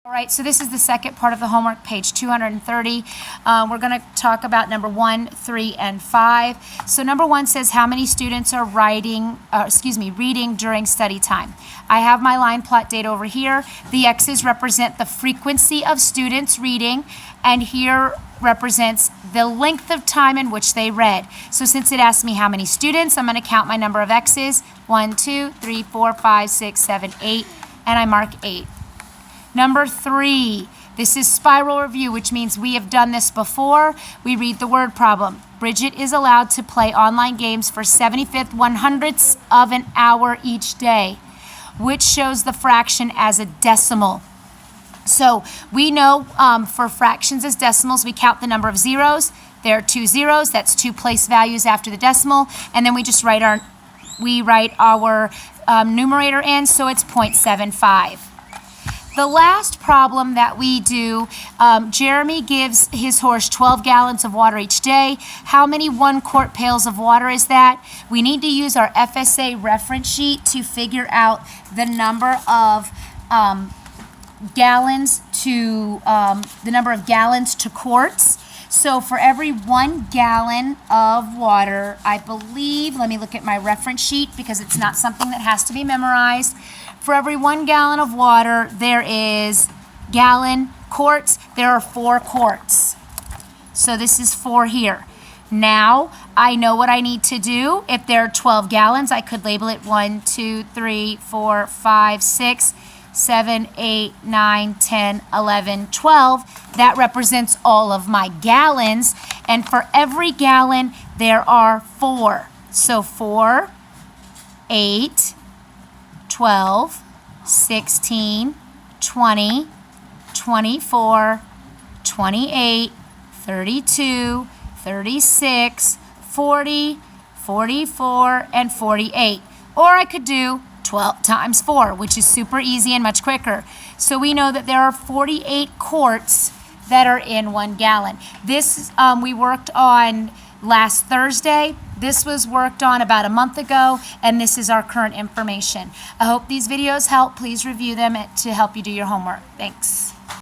All right, so this is the second part of the homework, page 230. We're going to talk about number 1, 3, and 5. So number 1 says how many students are reading during study time. I have my line plot data over here. The X's represent the frequency of students reading, and here represents the length of time in which they read. So since it asked me how many students, I'm going to count my number of X's. 1, 2, 3, 4, 5, 6, 7, 8, and I mark 8. Number 3, this is spiral review, which means we have done this before. We read the word problem. Bridget is allowed to play online games for 75th 100ths of an hour each day, which shows the fraction as a decimal. So we know for fractions as decimals, we count the number of zeros. There are 2 zeros. That's 2 place values after the decimal. And then we just write our numerator in, so it's 0.75. The last problem that we do, Jeremy gives his horse 12 gallons of water each day. How many 1-quart pails of water is that? We need to use our FSA reference sheet to figure out the number of gallons to quarts. So for every 1 gallon of water, I believe, let me look at my reference sheet because it's not something that has to be memorized. For every 1 gallon of water, there is quarts. There are 4 quarts. So this is 4 here. Now, I know what I need to do. If there are 12 gallons, I could label it 1, 2, 3, 4, 5, 6, 7, 8, 9, 10, 11, 12. That represents all of my gallons. And for every gallon, there are 4. So 4, 8, 12, 16, 20, 24, 28, 32, 36, 40, 44, and 48. Or I could do 12 times 4, which is super easy and much quicker. So we know that there are 48 quarts that are in 1 gallon. This we worked on last Thursday. This was worked on about a month ago, and this is our current information. I hope these videos help. Please review them to help you do your homework. Thanks.